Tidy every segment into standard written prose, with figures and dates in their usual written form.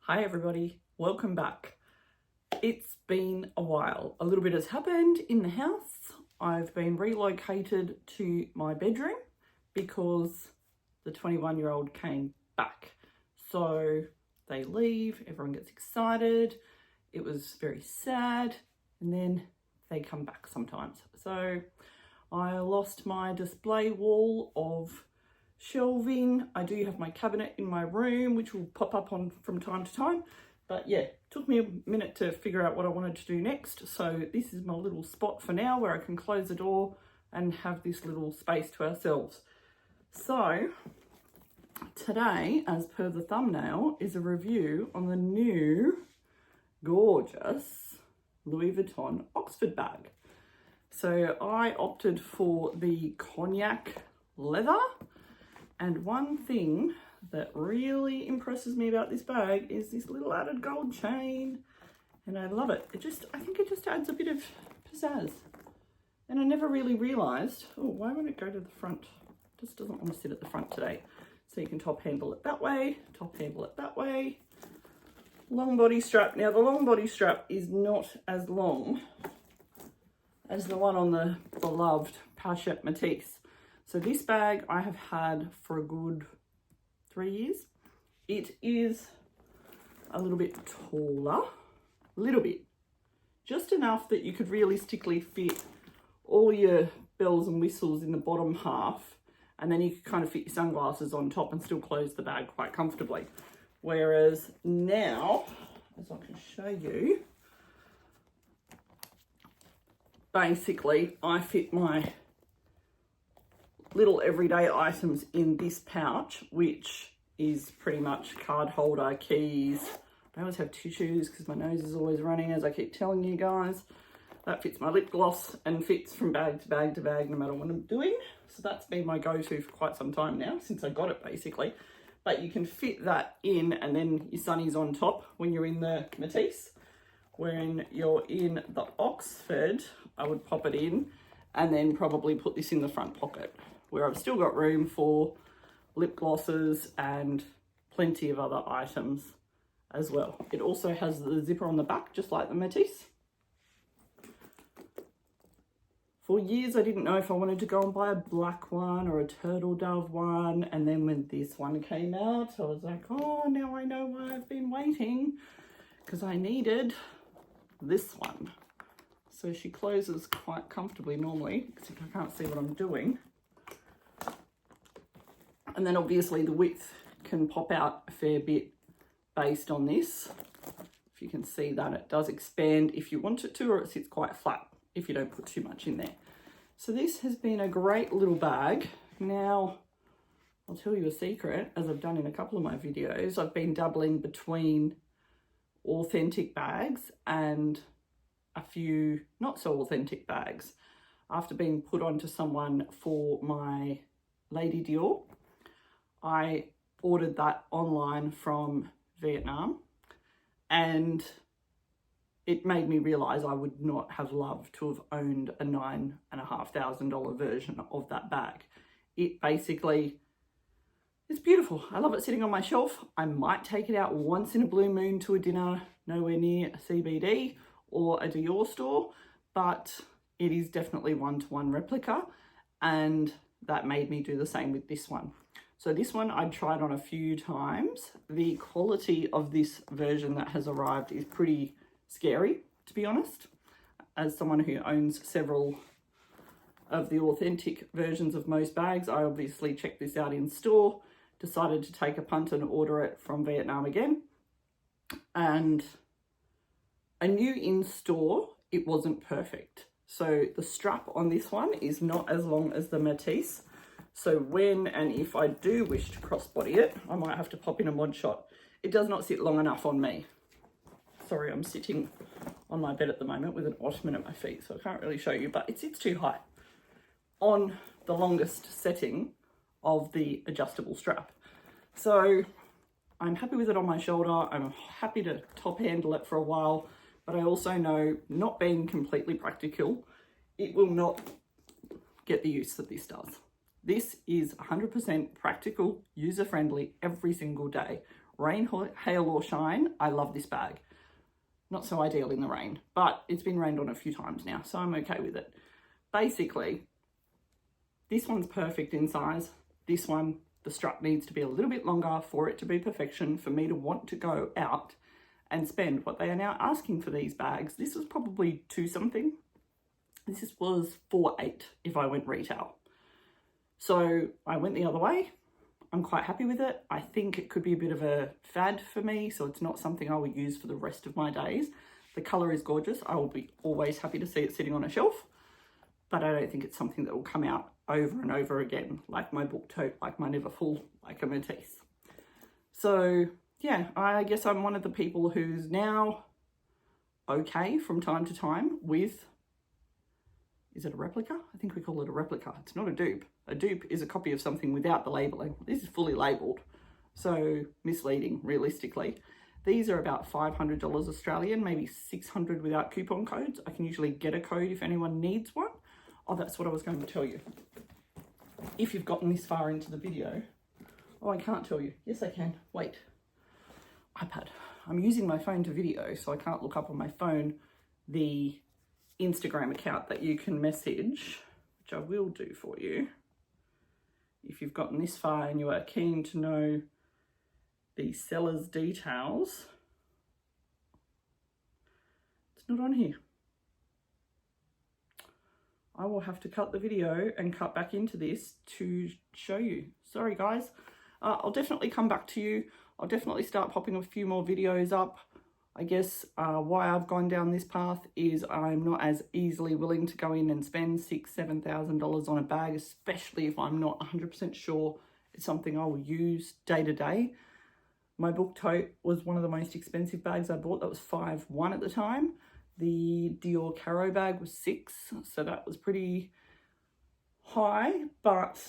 Hi everybody, welcome back. It's been a while. A little bit has happened in the house. I've been relocated to my bedroom because the 21-year-old came back. So they leave, everyone gets excited. It was very sad, and then they come back sometimes. So I lost my display wall of shelving. I do have my cabinet in my room, which will pop up on from time to time. But yeah, it took me a minute to figure out what I wanted to do next. So this is my little spot for now where I can close the door and have this little space to ourselves. So today, as per the thumbnail, is a review on the new gorgeous Louis Vuitton Oxford bag. So I opted for the Cognac leather. And one thing that really impresses me about this bag is this little added gold chain. And I love it. I think it just adds a bit of pizzazz. And I never really realized, oh, why won't it go to the front? It just doesn't want to sit at the front today. So you can top handle it that way, top handle it that way. Long body strap. Now the long body strap is not as long as the one on the beloved Pochette Metis. So this bag I have had for a good 3 years. It is a little bit taller, a little bit, just enough that you could realistically fit all your bells and whistles in the bottom half, and then you could kind of fit your sunglasses on top and still close the bag quite comfortably. Whereas now, as I can show you, basically I fit my little everyday items in this pouch, which is pretty much card holder, keys. I always have tissues because my nose is always running, as I keep telling you guys. That fits my lip gloss and fits from bag to bag to bag no matter what I'm doing. So that's been my go-to for quite some time now, since I got it basically. But you can fit that in, and then your sunnies on top when you're in the Metis. When you're in the Oxford, I would pop it in and then probably put this in the front pocket, where I've still got room for lip glosses and plenty of other items as well. It also has the zipper on the back, just like the Metis. For years, I didn't know if I wanted to go and buy a black one or a turtle dove one. And then when this one came out, I was like, oh, now I know why I've been waiting, because I needed this one. So she closes quite comfortably normally, except I can't see what I'm doing. And then obviously the width can pop out a fair bit based on this. If you can see that, it does expand if you want it to, or it sits quite flat if you don't put too much in there. So this has been a great little bag. Now, I'll tell you a secret, as I've done in a couple of my videos, I've been dabbling between authentic bags and a few not so authentic bags. After being put onto someone for my Lady Dior, I ordered that online from Vietnam, and it made me realize I would not have loved to have owned a $9,500 version of that bag. It basically is beautiful. I love it sitting on my shelf. I might take it out once in a blue moon to a dinner nowhere near a CBD or a Dior store, but it is definitely one-to-one replica, and that made me do the same with this one. So this one I tried on a few times. The quality of this version that has arrived is pretty scary, to be honest. As someone who owns several of the authentic versions of most bags, I obviously checked this out in store, decided to take a punt and order it from Vietnam again. And I knew in store it wasn't perfect. So the strap on this one is not as long as the Metis. So when and if I do wish to crossbody it, I might have to pop in a mod shot. It does not sit long enough on me. Sorry, I'm sitting on my bed at the moment with an ottoman at my feet, so I can't really show you, but it sits too high on the longest setting of the adjustable strap. So I'm happy with it on my shoulder. I'm happy to top handle it for a while, but I also know, not being completely practical, it will not get the use that this does. This is 100% practical, user-friendly every single day. Rain, hail or shine, I love this bag. Not so ideal in the rain, but it's been rained on a few times now, so I'm okay with it. Basically, this one's perfect in size. This one, the strap needs to be a little bit longer for it to be perfection, for me to want to go out and spend what they are now asking for these bags. This was probably 2 something. This was 4.8 if I went retail. So I went the other way. I'm quite happy with it. I think it could be a bit of a fad for me, so it's not something I will use for the rest of my days. The colour is gorgeous. I will be always happy to see it sitting on a shelf, but I don't think it's something that will come out over and over again, like my book tote, like my Never Full, like a Metis. So yeah, I guess I'm one of the people who's now okay from time to time with, is it a replica? I think we call it a replica. It's not a dupe. A dupe is a copy of something without the labelling. This is fully labelled, so misleading, realistically. These are about $500 Australian, maybe $600 without coupon codes. I can usually get a code if anyone needs one. Oh, that's what I was going to tell you. If you've gotten this far into the video, oh, I can't tell you. Yes, I can. Wait. iPad. I'm using my phone to video, so I can't look up on my phone the Instagram account that you can message, which I will do for you. If you've gotten this far and you are keen to know the seller's details, it's not on here. I will have to cut the video and cut back into this to show you. Sorry guys. I'll definitely come back to you. I'll definitely start popping a few more videos up. I guess why I've gone down this path is I'm not as easily willing to go in and spend $6,000, $7,000 on a bag, especially if I'm not 100% sure it's something I will use day to day. My book tote was one of the most expensive bags I bought. That was $5,100 at the time. The Dior Caro bag was $6,000, so that was pretty high, but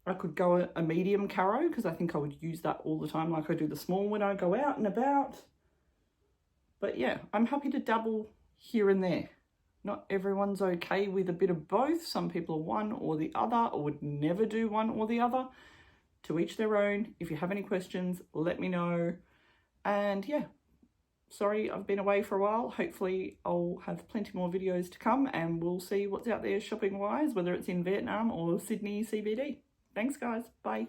I could go a medium Caro because I think I would use that all the time, like I do the small when I go out and about. But yeah, I'm happy to dabble here and there. Not everyone's okay with a bit of both. Some people are one or the other, or would never do one or the other. To each their own. If you have any questions, let me know. And yeah, sorry I've been away for a while. Hopefully I'll have plenty more videos to come and we'll see what's out there shopping wise, whether it's in Vietnam or Sydney CBD. Thanks guys, bye.